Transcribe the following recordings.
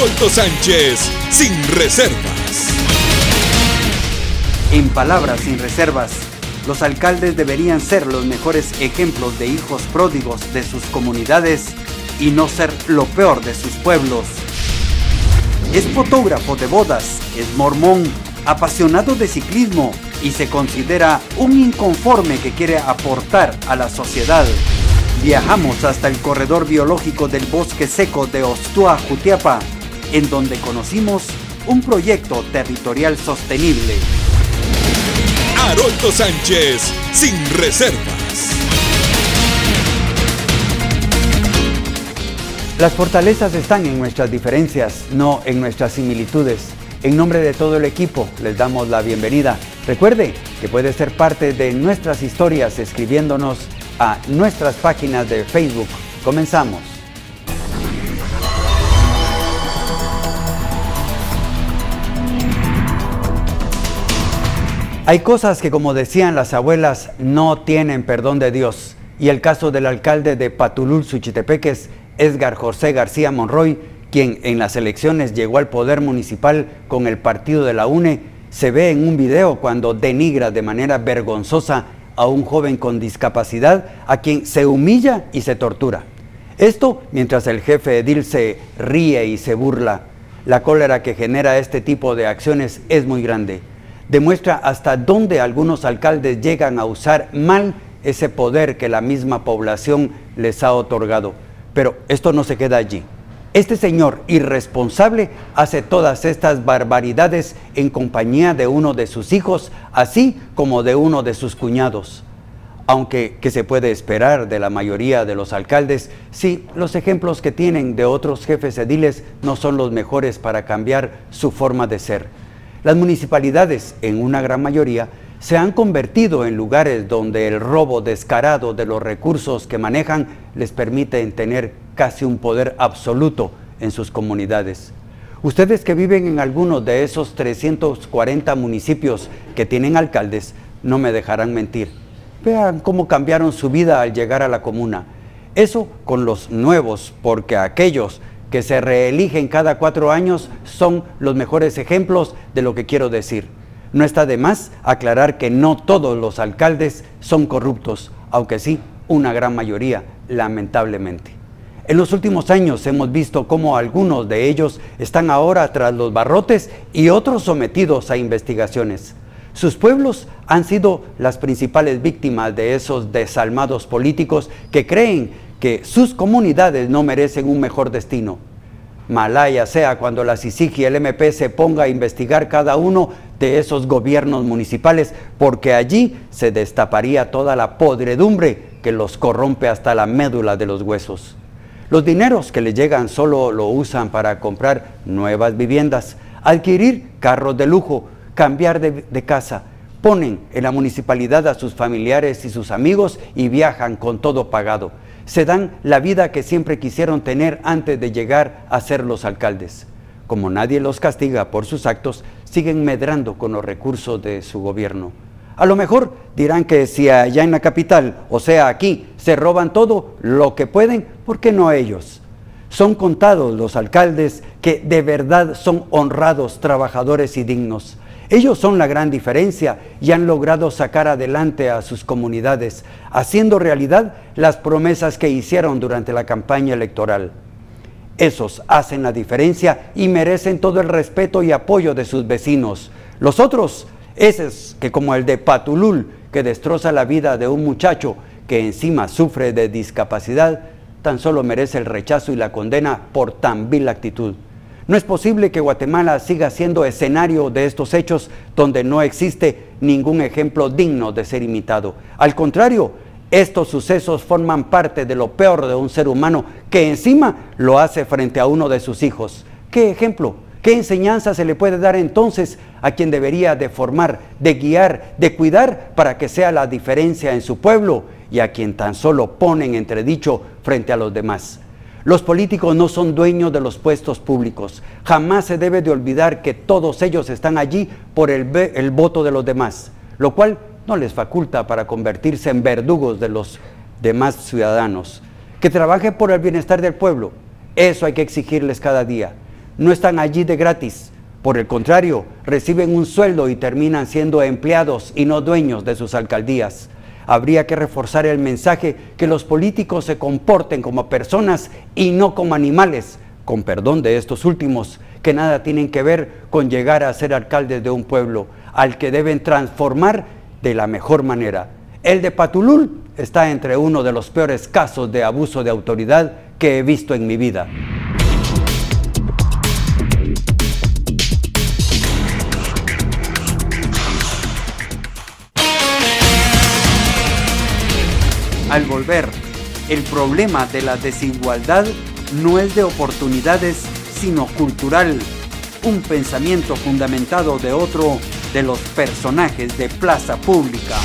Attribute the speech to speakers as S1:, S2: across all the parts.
S1: Haroldo Sánchez, sin reservas.
S2: En palabras sin reservas, los alcaldes deberían ser los mejores ejemplos de hijos pródigos de sus comunidades y no ser lo peor de sus pueblos. Es fotógrafo de bodas, es mormón, apasionado de ciclismo y se considera un inconforme que quiere aportar a la sociedad. Viajamos hasta el corredor biológico del bosque seco de Ostua, Jutiapa, en donde conocimos un proyecto territorial sostenible.
S1: Haroldo Sánchez, sin reservas.
S2: Las fortalezas están en nuestras diferencias, no en nuestras similitudes. En nombre de todo el equipo, les damos la bienvenida. Recuerde que puede ser parte de nuestras historias escribiéndonos a nuestras páginas de Facebook. Comenzamos. Hay cosas que, como decían las abuelas, no tienen perdón de Dios. Y el caso del alcalde de Patulul, Suchitepeques, Edgar José García Monroy, quien en las elecciones llegó al poder municipal con el partido de la UNE, se ve en un video cuando denigra de manera vergonzosa a un joven con discapacidad a quien se humilla y se tortura. Esto mientras el jefe edil se ríe y se burla. La cólera que genera este tipo de acciones es muy grande. Demuestra hasta dónde algunos alcaldes llegan a usar mal ese poder que la misma población les ha otorgado. Pero esto no se queda allí. Este señor irresponsable hace todas estas barbaridades en compañía de uno de sus hijos, así como de uno de sus cuñados. Aunque, ¿qué se puede esperar de la mayoría de los alcaldes si los ejemplos que tienen de otros jefes ediles no son los mejores para cambiar su forma de ser? Las municipalidades, en una gran mayoría, se han convertido en lugares donde el robo descarado de los recursos que manejan les permite tener casi un poder absoluto en sus comunidades. Ustedes que viven en algunos de esos 340 municipios que tienen alcaldes, no me dejarán mentir. Vean cómo cambiaron su vida al llegar a la comuna. Eso con los nuevos, porque aquellos que se reeligen cada 4 años son los mejores ejemplos de lo que quiero decir. No está de más aclarar que no todos los alcaldes son corruptos, aunque sí, una gran mayoría, lamentablemente. En los últimos años hemos visto cómo algunos de ellos están ahora tras los barrotes y otros sometidos a investigaciones. Sus pueblos han sido las principales víctimas de esos desalmados políticos que creen que sus comunidades no merecen un mejor destino. Malaya sea cuando la CICIG y el MP se ponga a investigar cada uno de esos gobiernos municipales, porque allí se destaparía toda la podredumbre que los corrompe hasta la médula de los huesos. Los dineros que les llegan solo lo usan para comprar nuevas viviendas, adquirir carros de lujo, cambiar de casa, ponen en la municipalidad a sus familiares y sus amigos y viajan con todo pagado. Se dan la vida que siempre quisieron tener antes de llegar a ser los alcaldes. Como nadie los castiga por sus actos, siguen medrando con los recursos de su gobierno. A lo mejor dirán que si allá en la capital, o sea aquí, se roban todo lo que pueden, ¿por qué no ellos? Son contados los alcaldes que de verdad son honrados, trabajadores y dignos. Ellos son la gran diferencia y han logrado sacar adelante a sus comunidades, haciendo realidad las promesas que hicieron durante la campaña electoral. Esos hacen la diferencia y merecen todo el respeto y apoyo de sus vecinos. Los otros, esos que como el de Patulul, que destroza la vida de un muchacho que encima sufre de discapacidad, tan solo merece el rechazo y la condena por tan vil actitud. No es posible que Guatemala siga siendo escenario de estos hechos donde no existe ningún ejemplo digno de ser imitado. Al contrario, estos sucesos forman parte de lo peor de un ser humano que encima lo hace frente a uno de sus hijos. ¿Qué ejemplo? ¿Qué enseñanza se le puede dar entonces a quien debería de formar, de guiar, de cuidar para que sea la diferencia en su pueblo y a quien tan solo pone en entredicho frente a los demás? Los políticos no son dueños de los puestos públicos. Jamás se debe de olvidar que todos ellos están allí por el voto de los demás, lo cual no les faculta para convertirse en verdugos de los demás ciudadanos. Que trabaje por el bienestar del pueblo, eso hay que exigirles cada día. no están allí de gratis. Por el contrario, reciben un sueldo y terminan siendo empleados y no dueños de sus alcaldías. Habría que reforzar el mensaje que los políticos se comporten como personas y no como animales, con perdón de estos últimos, que nada tienen que ver con llegar a ser alcaldes de un pueblo, al que deben transformar de la mejor manera. El de Patulul está entre uno de los peores casos de abuso de autoridad que he visto en mi vida. Al volver, el problema de la desigualdad no es de oportunidades, sino cultural. Un pensamiento fundamentado de otro de los personajes de Plaza Pública.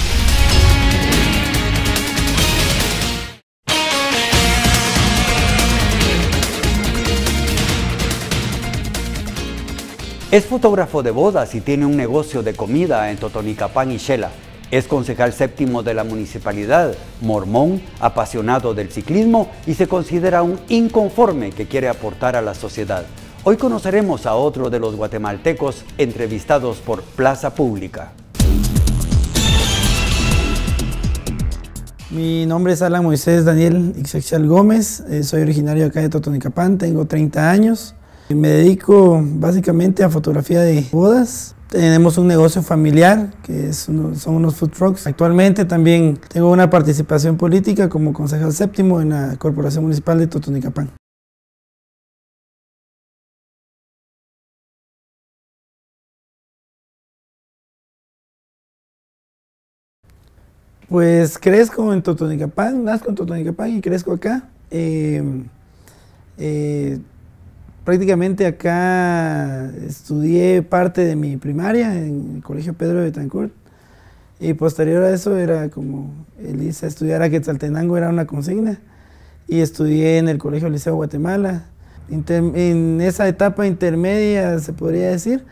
S2: Es fotógrafo de bodas y tiene un negocio de comida en Totonicapán y Xela. Es concejal séptimo de la municipalidad, mormón, apasionado del ciclismo y se considera un inconforme que quiere aportar a la sociedad. Hoy conoceremos a otro de los guatemaltecos entrevistados por Plaza Pública.
S3: Mi nombre es Alan Moisés Daniel Ixexal Gómez, soy originario acá de Totonicapán, tengo 30 años. Me dedico básicamente a fotografía de bodas. Tenemos un negocio familiar, que son unos food trucks. Actualmente también tengo una participación política como concejal séptimo en la Corporación Municipal de Totonicapán. Pues crezco en Totonicapán, nazco en Totonicapán y crezco acá. Prácticamente acá estudié parte de mi primaria en el Colegio Pedro de Betancourt y posterior a eso era como el irse a estudiar a Quetzaltenango era una consigna y estudié en el Colegio Liceo Guatemala. En esa etapa intermedia se podría decir,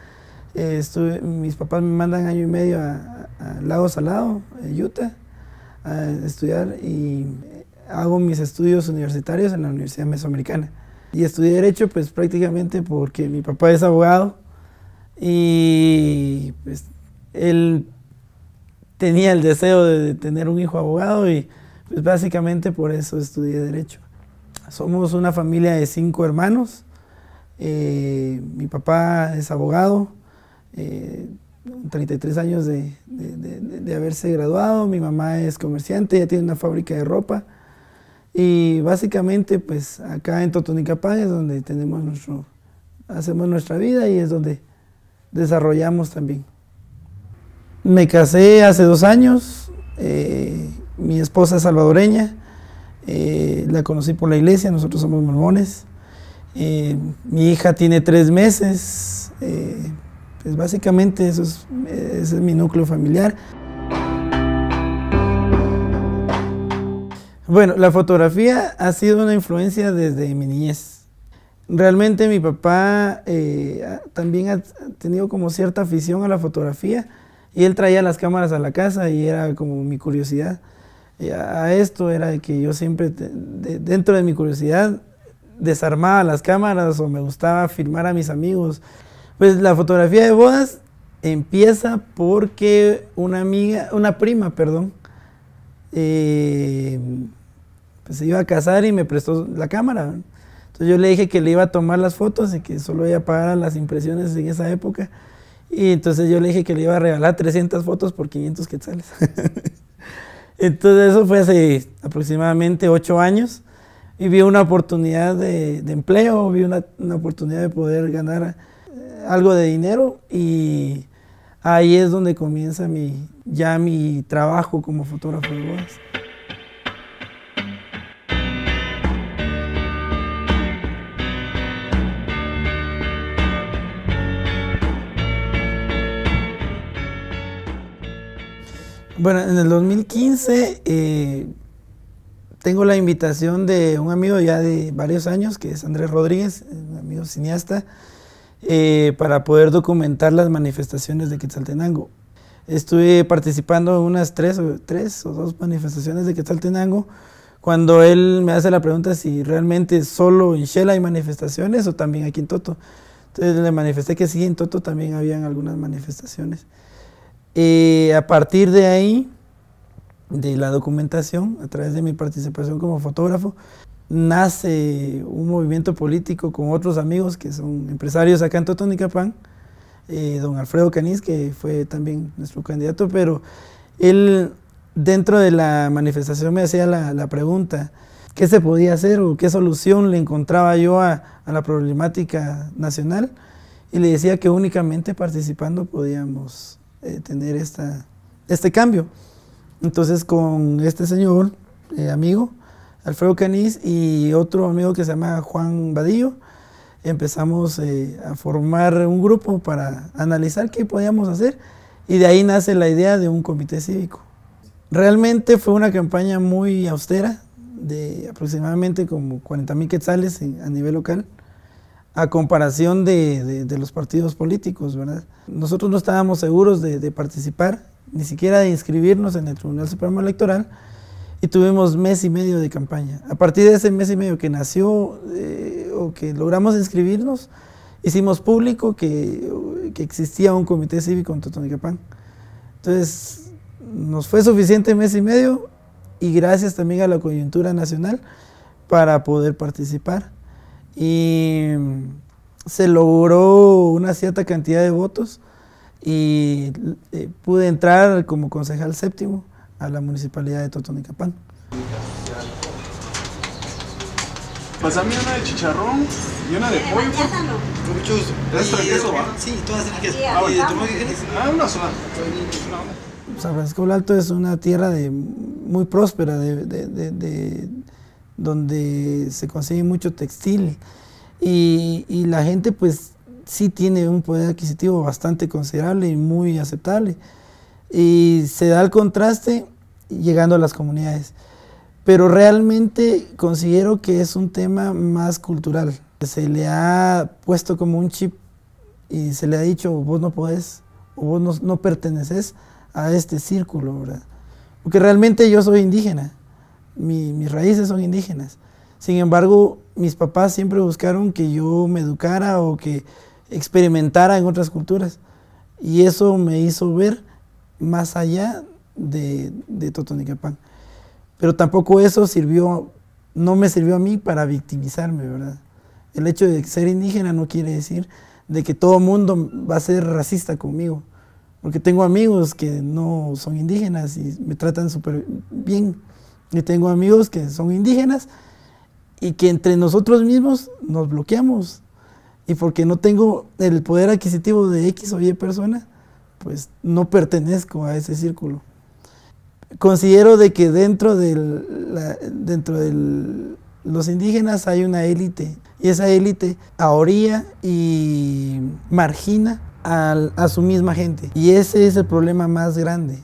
S3: mis papás me mandan año y medio a Lago Salado, Utah, a estudiar y hago mis estudios universitarios en la Universidad Mesoamericana. Y estudié Derecho pues prácticamente porque mi papá es abogado y pues él tenía el deseo de tener un hijo abogado y pues básicamente por eso estudié Derecho. Somos una familia de 5 hermanos, mi papá es abogado, 33 años de haberse graduado, mi mamá es comerciante, ella tiene una fábrica de ropa. Y básicamente, pues acá en Totonicapán es donde hacemos nuestra vida y es donde desarrollamos también. Me casé hace 2 años, mi esposa es salvadoreña, la conocí por la iglesia, nosotros somos mormones. Mi hija tiene 3 meses, pues básicamente ese es mi núcleo familiar. Bueno, la fotografía ha sido una influencia desde mi niñez. Realmente mi papá también ha tenido como cierta afición a la fotografía y él traía las cámaras a la casa y era como mi curiosidad. A esto era que yo siempre, dentro de mi curiosidad, desarmaba las cámaras o me gustaba filmar a mis amigos. Pues la fotografía de bodas empieza porque una prima, pues se iba a casar y me prestó la cámara. Entonces yo le dije que le iba a tomar las fotos y que solo ella pagara las impresiones en esa época. Y entonces yo le dije que le iba a regalar 300 fotos por 500 quetzales. Entonces eso fue hace aproximadamente 8 años. Y vi una oportunidad de empleo, vi una oportunidad de poder ganar algo de dinero. Y ahí es donde comienza ya mi trabajo como fotógrafo de bodas. Bueno, en el 2015 tengo la invitación de un amigo ya de varios años, que es Andrés Rodríguez, un amigo cineasta, para poder documentar las manifestaciones de Quetzaltenango. Estuve participando en unas 3 o 2 manifestaciones de Quetzaltenango cuando él me hace la pregunta si realmente solo en Xela hay manifestaciones o también aquí en Toto. Entonces le manifesté que sí, en Toto también habían algunas manifestaciones. A partir de ahí, de la documentación, a través de mi participación como fotógrafo, nace un movimiento político con otros amigos que son empresarios acá en Totonicapán, don Alfredo Canís, que fue también nuestro candidato, pero él dentro de la manifestación me hacía la pregunta, ¿qué se podía hacer o qué solución le encontraba yo a la problemática nacional? Y le decía que únicamente participando podíamos tener este cambio. Entonces con este señor, amigo, Alfredo Canís, y otro amigo que se llama Juan Vadillo, empezamos a formar un grupo para analizar qué podíamos hacer, y de ahí nace la idea de un comité cívico. Realmente fue una campaña muy austera, de aproximadamente como 40,000 quetzales a nivel local, a comparación de los partidos políticos, ¿verdad? Nosotros no estábamos seguros de participar, ni siquiera de inscribirnos en el Tribunal Supremo Electoral, y tuvimos mes y medio de campaña. A partir de ese mes y medio que nació, o que logramos inscribirnos, hicimos público que existía un comité cívico en Totonicapán. Entonces, nos fue suficiente mes y medio, y gracias también a la coyuntura nacional, para poder participar. Y se logró una cierta cantidad de votos, y pude entrar como concejal séptimo a la municipalidad de Totonicapán.
S4: Pásame una de chicharrón y una de pollo.
S5: Con mucho gusto.
S4: ¿Tres queso, va?
S5: Sí, todas tienen queso.
S4: Ah,
S5: ¿Y de tu qué quieres?
S4: una sola.
S3: San Francisco del Alto es una tierra muy próspera, donde se consigue mucho textil, y la gente pues sí tiene un poder adquisitivo bastante considerable y muy aceptable, y se da el contraste llegando a las comunidades. Pero realmente considero que es un tema más cultural. Se le ha puesto como un chip y se le ha dicho, vos no podés, o vos no perteneces a este círculo, ¿verdad? Porque realmente yo soy indígena, mis raíces son indígenas. Sin embargo, mis papás siempre buscaron que yo me educara o que experimentara en otras culturas. Y eso me hizo ver más allá de Totonicapán. Pero tampoco eso no me sirvió a mí para victimizarme, ¿verdad? El hecho de ser indígena no quiere decir de que todo mundo va a ser racista conmigo, porque tengo amigos que no son indígenas y me tratan súper bien, y tengo amigos que son indígenas y que entre nosotros mismos nos bloqueamos, y porque no tengo el poder adquisitivo de X o Y persona, pues no pertenezco a ese círculo. Considero de que dentro de los indígenas hay una élite, y esa élite ahorilla y margina a su misma gente, y ese es el problema más grande,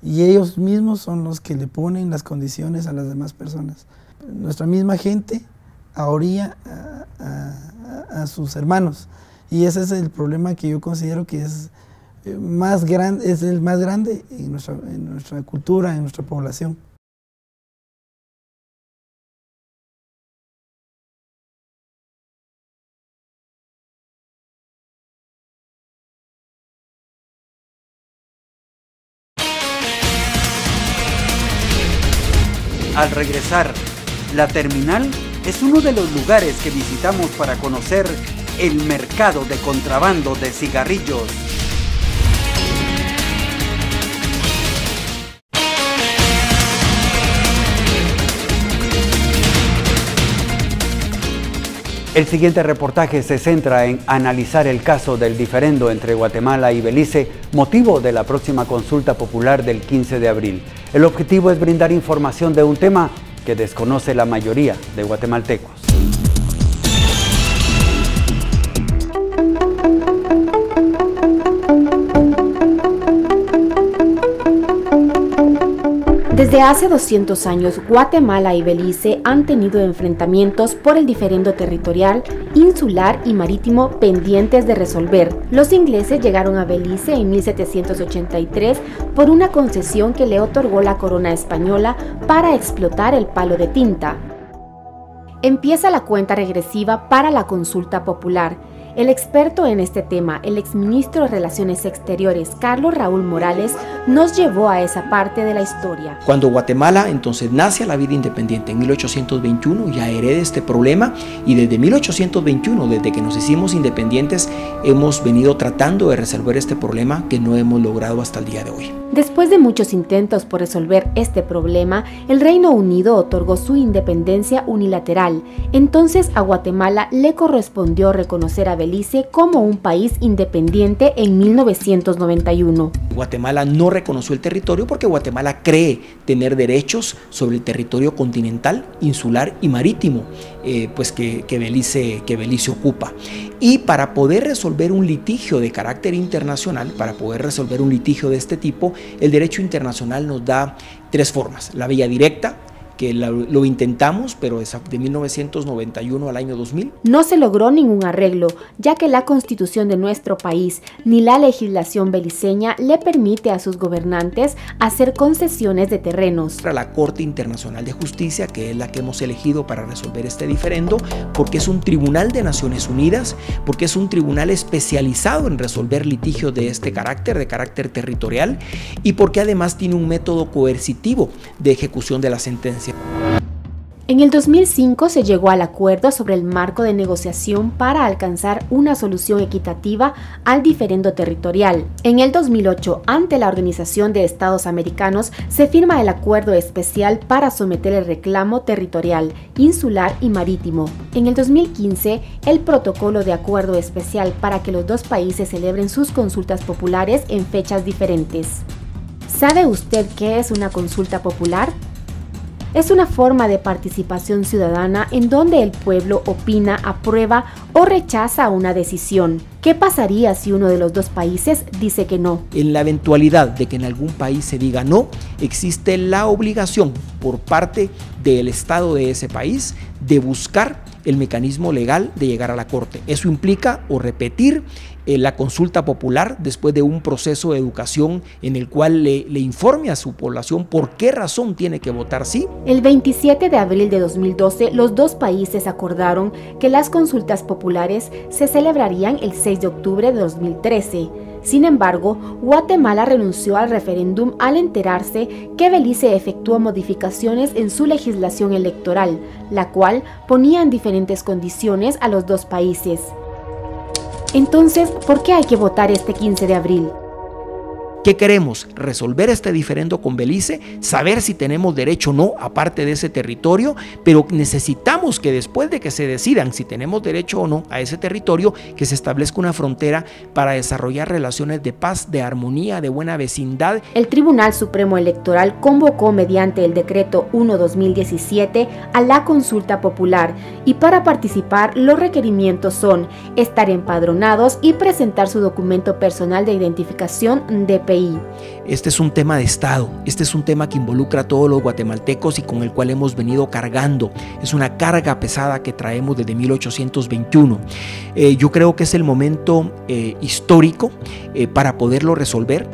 S3: y ellos mismos son los que le ponen las condiciones a las demás personas. Nuestra misma gente ahorilla a sus hermanos, y ese es el problema que yo considero que es el más grande en nuestra cultura, en nuestra población.
S2: Al regresar, la terminal es uno de los lugares que visitamos para conocer el mercado de contrabando de cigarrillos. El siguiente reportaje se centra en analizar el caso del diferendo entre Guatemala y Belice, motivo de la próxima consulta popular del 15 de abril. El objetivo es brindar información de un tema que desconoce la mayoría de guatemaltecos.
S6: Desde Desde hace 200 años, Guatemala y Belice han tenido enfrentamientos por el diferendo territorial, insular y marítimo pendientes de resolver. Los ingleses llegaron a Belice en 1783 por una concesión que le otorgó la corona española para explotar el palo de tinta. Empieza la cuenta regresiva para la consulta popular. El experto en este tema, el exministro de Relaciones Exteriores, Carlos Raúl Morales, nos llevó a esa parte de la historia.
S7: Cuando Guatemala entonces nace a la vida independiente en 1821, ya hereda este problema, y desde 1821, desde que nos hicimos independientes, hemos venido tratando de resolver este problema que no hemos logrado hasta el día de hoy.
S6: Después de muchos intentos por resolver este problema, el Reino Unido otorgó su independencia unilateral. Entonces a Guatemala le correspondió reconocer a Belice como un país independiente en 1991.
S7: Guatemala no reconoció el territorio porque Guatemala cree tener derechos sobre el territorio continental, insular y marítimo que Belice ocupa. Y para poder resolver un litigio de carácter internacional, para poder resolver un litigio de este tipo, el derecho internacional nos da tres formas: la vía directa, que lo intentamos, pero de 1991 al año 2000.
S6: No se logró ningún arreglo, ya que la constitución de nuestro país ni la legislación beliceña le permite a sus gobernantes hacer concesiones de terrenos.
S7: La Corte Internacional de Justicia, que es la que hemos elegido para resolver este diferendo, porque es un tribunal de Naciones Unidas, porque es un tribunal especializado en resolver litigios de este carácter, de carácter territorial, y porque además tiene un método coercitivo de ejecución de la sentencia.
S6: En el 2005 se llegó al acuerdo sobre el marco de negociación para alcanzar una solución equitativa al diferendo territorial. En el 2008, ante la Organización de Estados Americanos, se firma el acuerdo especial para someter el reclamo territorial, insular y marítimo. En el 2015, el protocolo de acuerdo especial para que los dos países celebren sus consultas populares en fechas diferentes. ¿Sabe usted qué es una consulta popular? Es una forma de participación ciudadana en donde el pueblo opina, aprueba o rechaza una decisión. ¿Qué pasaría si uno de los dos países dice que no?
S7: En la eventualidad de que en algún país se diga no, existe la obligación por parte del Estado de ese país de buscar el mecanismo legal de llegar a la Corte. Eso implica o repetir la consulta popular después de un proceso de educación en el cual le informe a su población por qué razón tiene que votar sí.
S6: El 27 de abril de 2012, los dos países acordaron que las consultas populares se celebrarían el 6 de octubre de 2013. Sin embargo, Guatemala renunció al referéndum al enterarse que Belice efectuó modificaciones en su legislación electoral, la cual ponía en diferentes condiciones a los dos países. Entonces, ¿por qué hay que votar este 15 de abril?
S7: ¿Qué queremos? Resolver este diferendo con Belice, saber si tenemos derecho o no aparte de ese territorio, pero necesitamos que después de que se decidan si tenemos derecho o no a ese territorio, que se establezca una frontera para desarrollar relaciones de paz, de armonía, de buena vecindad.
S6: El Tribunal Supremo Electoral convocó mediante el Decreto 1/2017 a la consulta popular, y para participar los requerimientos son estar empadronados y presentar su documento personal de identificación DPI.
S7: Este es un tema de Estado, este es un tema que involucra a todos los guatemaltecos y con el cual hemos venido cargando. Es una carga pesada que traemos desde 1821. Yo creo que es el momento histórico para poderlo resolver.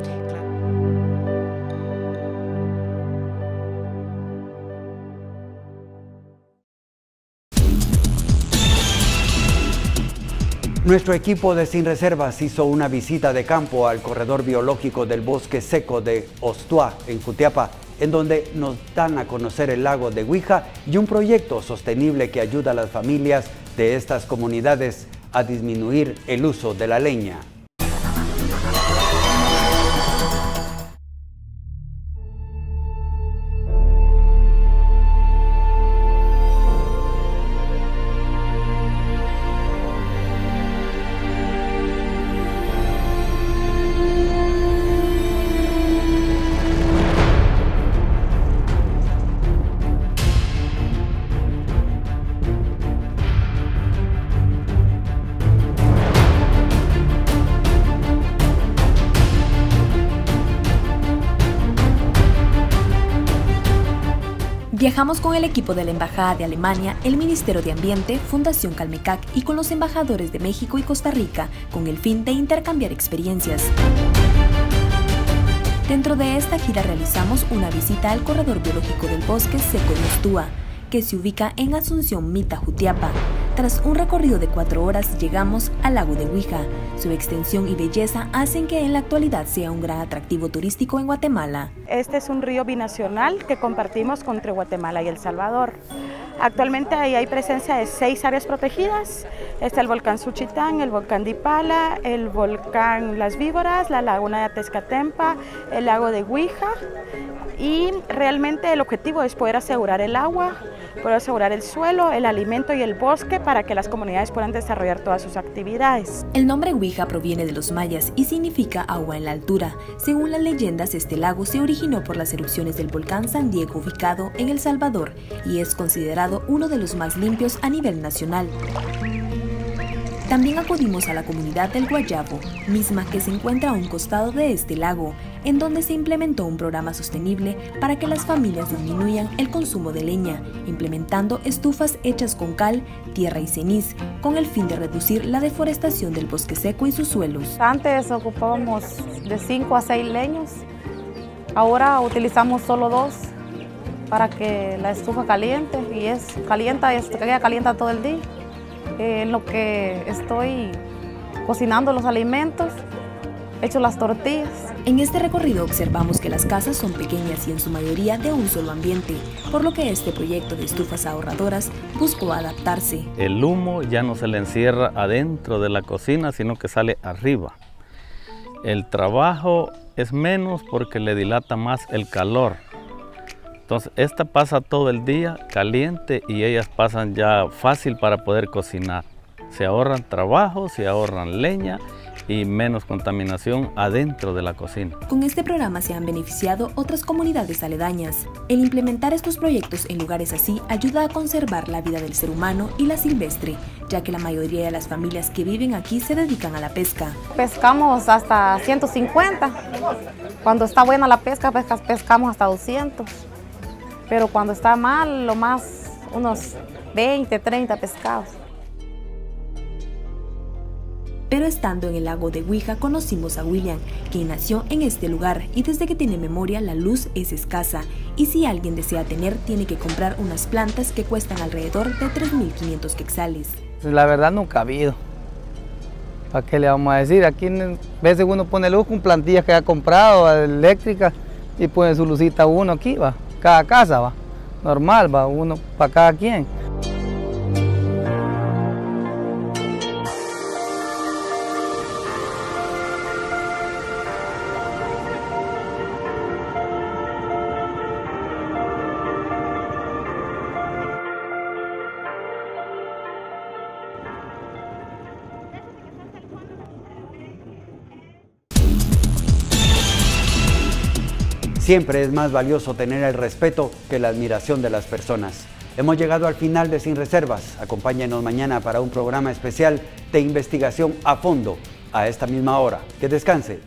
S2: Nuestro equipo de Sin Reservas hizo una visita de campo al corredor biológico del bosque seco de Ostuá, en Jutiapa, en donde nos dan a conocer el lago de Huija y un proyecto sostenible que ayuda a las familias de estas comunidades a disminuir el uso de la leña.
S8: Viajamos con el equipo de la Embajada de Alemania, el Ministerio de Ambiente, Fundación Calmecac y con los embajadores de México y Costa Rica, con el fin de intercambiar experiencias. Dentro de esta gira realizamos una visita al corredor biológico del bosque seco de Ustúa, que se ubica en Asunción Mita, Jutiapa. Tras un recorrido de 4 horas llegamos al lago de Huija. Su extensión y belleza hacen que en la actualidad sea un gran atractivo turístico en Guatemala.
S9: Este es un río binacional que compartimos entre Guatemala y El Salvador. Actualmente ahí hay presencia de 6 áreas protegidas. Está el volcán Suchitán, el volcán Dipala, el volcán Las Víboras, la laguna de Atezcatempa, el lago de Huija. Y realmente el objetivo es poder asegurar el agua, poder asegurar el suelo, el alimento y el bosque para que las comunidades puedan desarrollar todas sus actividades.
S8: El nombre Huija proviene de los mayas y significa agua en la altura. Según las leyendas, este lago se originó por las erupciones del volcán San Diego ubicado en El Salvador y es considerado uno de los más limpios a nivel nacional. También acudimos a la comunidad del Guayabo, misma que se encuentra a un costado de este lago, en donde se implementó un programa sostenible para que las familias disminuyan el consumo de leña, implementando estufas hechas con cal, tierra y ceniz, con el fin de reducir la deforestación del bosque seco y sus suelos.
S10: Antes ocupábamos de 5 a 6 leños, ahora utilizamos solo 2 para que la estufa caliente y queda calienta todo el día. En lo que estoy cocinando los alimentos, hecho las tortillas.
S8: En este recorrido observamos que las casas son pequeñas y en su mayoría de un solo ambiente, por lo que este proyecto de estufas ahorradoras buscó adaptarse.
S11: El humo ya no se le encierra adentro de la cocina, sino que sale arriba. El trabajo es menos porque le dilata más el calor. Entonces, esta pasa todo el día caliente y ellas pasan ya fácil para poder cocinar. Se ahorran trabajo, se ahorran leña y menos contaminación adentro de la cocina.
S8: Con este programa se han beneficiado otras comunidades aledañas. El implementar estos proyectos en lugares así ayuda a conservar la vida del ser humano y la silvestre, ya que la mayoría de las familias que viven aquí se dedican a la pesca.
S10: Pescamos hasta 150. Cuando está buena la pesca, pescamos hasta 200. Pero cuando está mal, lo más, unos 20, 30 pescados.
S8: Pero estando en el lago de Huija conocimos a William, quien nació en este lugar y desde que tiene memoria la luz es escasa y si alguien desea tener tiene que comprar unas plantas que cuestan alrededor de 3.500 quetzales.
S12: La verdad nunca ha habido. ¿Para qué le vamos a decir? Aquí a veces uno pone luz con plantillas que ha comprado, eléctricas, y pone su lucita uno aquí, va. Cada casa va, normal va, uno para cada quien.
S2: Siempre es más valioso tener el respeto que la admiración de las personas. Hemos llegado al final de Sin Reservas. Acompáñenos mañana para un programa especial de investigación a fondo, a esta misma hora. Que descanse.